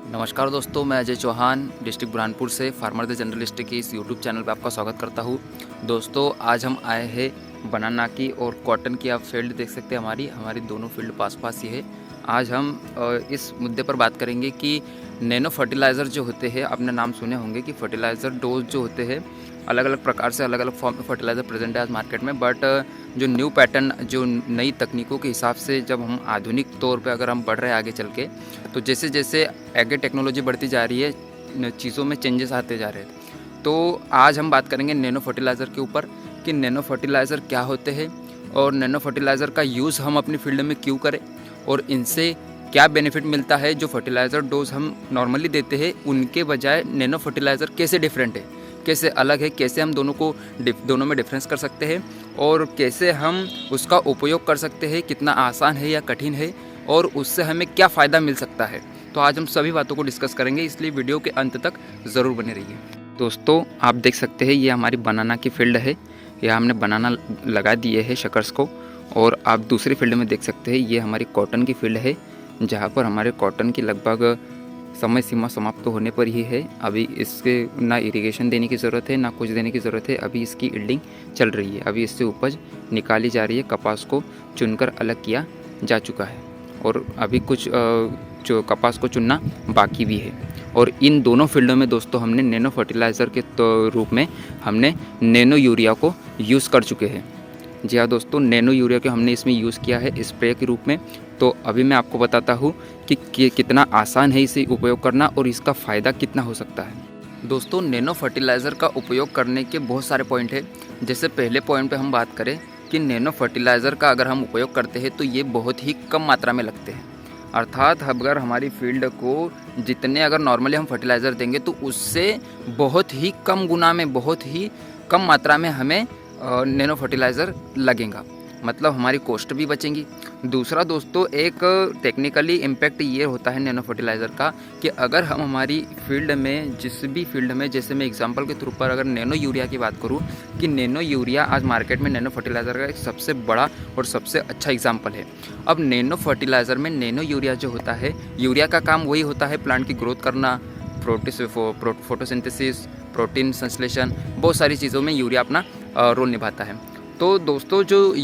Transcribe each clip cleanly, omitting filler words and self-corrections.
नमस्कार दोस्तों, मैं अजय चौहान डिस्ट्रिक्ट बुरहानपुर से फार्मर द जर्नलिस्ट के इस यूट्यूब चैनल पर आपका स्वागत करता हूँ। दोस्तों, आज हम आए हैं बनाना की और कॉटन की। आप फील्ड देख सकते हैं, हमारी दोनों फील्ड पास पास ही है। आज हम इस मुद्दे पर बात करेंगे कि नैनो फर्टिलाइज़र जो होते हैं, आपने नाम सुने होंगे कि फर्टिलाइज़र डोज जो होते हैं, अलग अलग प्रकार से अलग अलग फॉर्म में फर्टिलाइज़र प्रेजेंट है आज मार्केट में। बट जो न्यू पैटर्न, जो नई तकनीकों के हिसाब से जब हम आधुनिक तौर पे अगर हम बढ़ रहे हैं आगे चल के, तो जैसे जैसे आगे टेक्नोलॉजी बढ़ती जा रही है, चीज़ों में चेंजेस आते जा रहे हैं। तो आज हम बात करेंगे नैनो फर्टिलाइज़र के ऊपर कि नैनो फर्टिलाइज़र क्या होते हैं और नैनो फर्टिलाइज़र का यूज़ हम अपनी फील्ड में क्यों करें और इनसे क्या बेनिफिट मिलता है। जो फर्टिलाइज़र डोज हम नॉर्मली देते हैं उनके बजाय नैनो फर्टिलाइज़र कैसे डिफरेंट है, कैसे अलग है, कैसे हम दोनों में डिफरेंस कर सकते हैं और कैसे हम उसका उपयोग कर सकते हैं, कितना आसान है या कठिन है और उससे हमें क्या फ़ायदा मिल सकता है। तो आज हम सभी बातों को डिस्कस करेंगे, इसलिए वीडियो के अंत तक ज़रूर बने रहिए। दोस्तों, आप देख सकते हैं ये हमारी बनाना की फील्ड है। यह हमने बनाना लगा दिए है शकर्स को। और आप दूसरी फील्ड में देख सकते हैं ये हमारी कॉटन की फील्ड है, जहाँ पर हमारे कॉटन की लगभग समय सीमा समाप्त तो होने पर ही है। अभी इसके ना इरिगेशन देने की ज़रूरत है, ना कुछ देने की ज़रूरत है। अभी इसकी इल्डिंग चल रही है, अभी इससे उपज निकाली जा रही है। कपास को चुनकर अलग किया जा चुका है और अभी कुछ जो कपास को चुनना बाकी भी है। और इन दोनों फील्डों में दोस्तों हमने नैनो फर्टिलाइज़र के रूप में हमने नैनो यूरिया को यूज़ कर चुके हैं। जी हाँ दोस्तों, नैनो यूरिया को हमने इसमें यूज़ किया है स्प्रे के रूप में। तो अभी मैं आपको बताता हूँ कि कितना आसान है इसे उपयोग करना और इसका फ़ायदा कितना हो सकता है। दोस्तों, नैनो फर्टिलाइज़र का उपयोग करने के बहुत सारे पॉइंट हैं। जैसे पहले पॉइंट पे हम बात करें कि नैनो फर्टिलाइज़र का अगर हम उपयोग करते हैं तो ये बहुत ही कम मात्रा में लगते हैं। अर्थात अगर हमारी फील्ड को जितने अगर नॉर्मली हम फर्टिलाइज़र देंगे तो उससे बहुत ही कम गुना में, बहुत ही कम मात्रा में हमें नैनो फर्टिलाइज़र लगेगा। मतलब हमारी कॉस्ट भी बचेंगी। दूसरा दोस्तों, एक टेक्निकली इम्पैक्ट ये होता है नैनो फर्टिलाइज़र का कि अगर हम हमारी फील्ड में, जिस भी फील्ड में, जैसे मैं एग्जांपल के थ्रू पर अगर नैनो यूरिया की बात करूं कि नैनो यूरिया आज मार्केट में नैनो फर्टिलाइज़र का एक सबसे बड़ा और सबसे अच्छा एग्जांपल है। अब नैनो फर्टिलाइज़र में नैनो यूरिया जो होता है, यूरिया का काम वही होता है प्लांट की ग्रोथ करना, फोटोसिंथेसिस, प्रोटीन संश्लेषण, बहुत सारी चीज़ों में यूरिया अपना रोल निभाता है। तो दोस्तों जो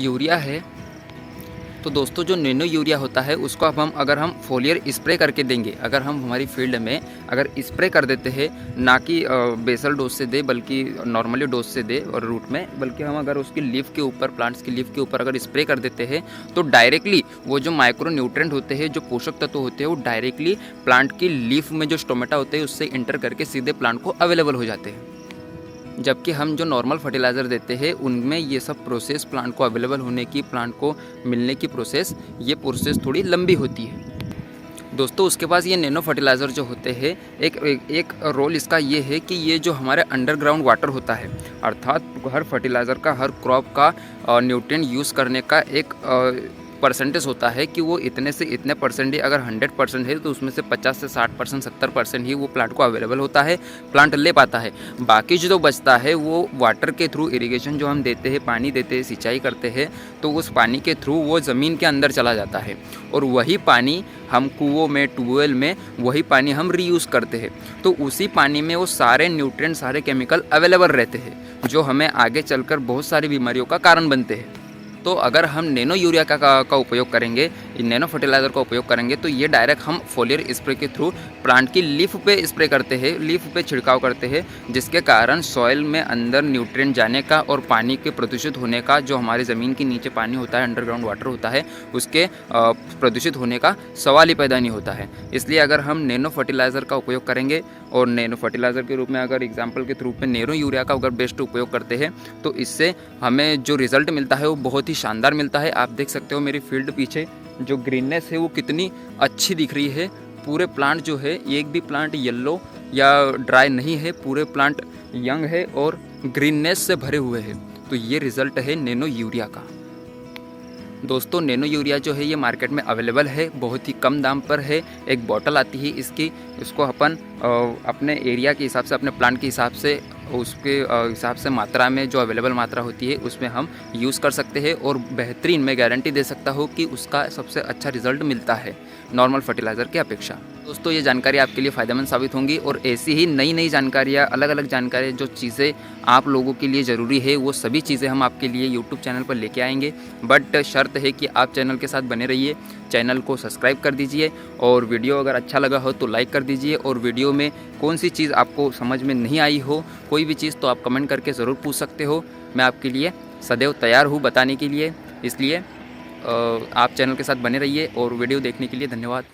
नैनो यूरिया होता है उसको अब अगर हम फोलियर स्प्रे करके देंगे, अगर हम हमारी फील्ड में अगर स्प्रे कर देते हैं, ना कि बेसल डोज से दे बल्कि नॉर्मली डोज से दे और रूट में, बल्कि हम अगर उसकी लीफ के ऊपर, प्लांट्स की लीफ के ऊपर अगर स्प्रे कर देते हैं तो डायरेक्टली वो जो माइक्रो न्यूट्रेंट होते हैं, जो पोषक तत्व होते हैं, वो डायरेक्टली प्लांट की लीफ में जो स्टोमेटा होते हैं उससे इंटर करके सीधे प्लांट को अवेलेबल हो जाते हैं। जबकि हम जो नॉर्मल फर्टिलाइज़र देते हैं उनमें ये सब प्रोसेस, प्लांट को अवेलेबल होने की, प्लांट को मिलने की प्रोसेस, ये प्रोसेस थोड़ी लंबी होती है। दोस्तों, उसके बाद ये नैनो फर्टिलाइज़र जो होते हैं, एक रोल इसका ये है कि ये जो हमारे अंडरग्राउंड वाटर होता है, अर्थात हर फर्टिलाइज़र का, हर क्रॉप का न्यूट्रिएंट यूज़ करने का एक परसेंटेज होता है कि वो इतने से इतने परसेंट ही, अगर 100% है तो उसमें से 50 से 60%, 70% ही वो प्लांट को अवेलेबल होता है, प्लांट ले पाता है। बाकी जो बचता है वो वाटर के थ्रू, इरिगेशन जो हम देते हैं, पानी देते हैं, सिंचाई करते हैं, तो उस पानी के थ्रू वो ज़मीन के अंदर चला जाता है और वही पानी हम कुओं में, ट्यूबवेल में, वही पानी हम रीयूज़ करते हैं। तो उसी पानी में वो सारे न्यूट्रिएंट, सारे केमिकल अवेलेबल रहते हैं जो हमें आगे चलकर बहुत सारी बीमारियों का कारण बनते हैं। तो अगर हम नैनो यूरिया का उपयोग करेंगे, नैनो फर्टिलाइज़र का उपयोग करेंगे, तो ये डायरेक्ट हम फोलियर स्प्रे के थ्रू प्लांट की लीफ पे स्प्रे करते हैं, लीफ पे छिड़काव करते हैं, जिसके कारण सॉइल में अंदर न्यूट्रिएंट जाने का और पानी के प्रदूषित होने का, जो हमारे ज़मीन के नीचे पानी होता है, अंडरग्राउंड वाटर होता है, उसके प्रदूषित होने का सवाल ही पैदा नहीं होता है। इसलिए अगर हम नैनो फर्टिलाइज़र का उपयोग करेंगे और नैनो फर्टिलाइज़र के रूप में अगर एग्जाम्पल के थ्रू पे नैनो यूरिया का अगर बेस्ट उपयोग करते हैं तो इससे हमें जो रिज़ल्ट मिलता है वो बहुत ही शानदार मिलता है। आप देख सकते हो मेरी फील्ड पीछे जो ग्रीननेस है वो कितनी अच्छी दिख रही है। पूरे प्लांट जो है, एक भी प्लांट येलो या ड्राई नहीं है, पूरे प्लांट यंग है और ग्रीननेस से भरे हुए हैं। तो ये रिज़ल्ट है नैनो यूरिया का। दोस्तों, नैनो यूरिया जो है ये मार्केट में अवेलेबल है, बहुत ही कम दाम पर है। एक बॉटल आती है इसकी, इसको अपन अपने एरिया के हिसाब से, अपने प्लांट के हिसाब से, उसके हिसाब से मात्रा में, जो अवेलेबल मात्रा होती है उसमें हम यूज़ कर सकते हैं और बेहतरीन, मैं गारंटी दे सकता हूँ कि उसका सबसे अच्छा रिज़ल्ट मिलता है नॉर्मल फर्टिलाइज़र की अपेक्षा। दोस्तों ये जानकारी आपके लिए फ़ायदेमंद साबित होंगी और ऐसी ही नई नई जानकारियाँ, अलग अलग जानकारी, जो चीज़ें आप लोगों के लिए ज़रूरी है वो सभी चीज़ें हम आपके लिए यूट्यूब चैनल पर लेके आएंगे। बट शर्त है कि आप चैनल के साथ बने रहिए, चैनल को सब्सक्राइब कर दीजिए और वीडियो अगर अच्छा लगा हो तो लाइक कर दीजिए। और वीडियो में कौन सी चीज़ आपको समझ में नहीं आई हो, कोई भी चीज़, तो आप कमेंट करके ज़रूर पूछ सकते हो। मैं आपके लिए सदैव तैयार हूँ बताने के लिए। इसलिए आप चैनल के साथ बने रहिए और वीडियो देखने के लिए धन्यवाद।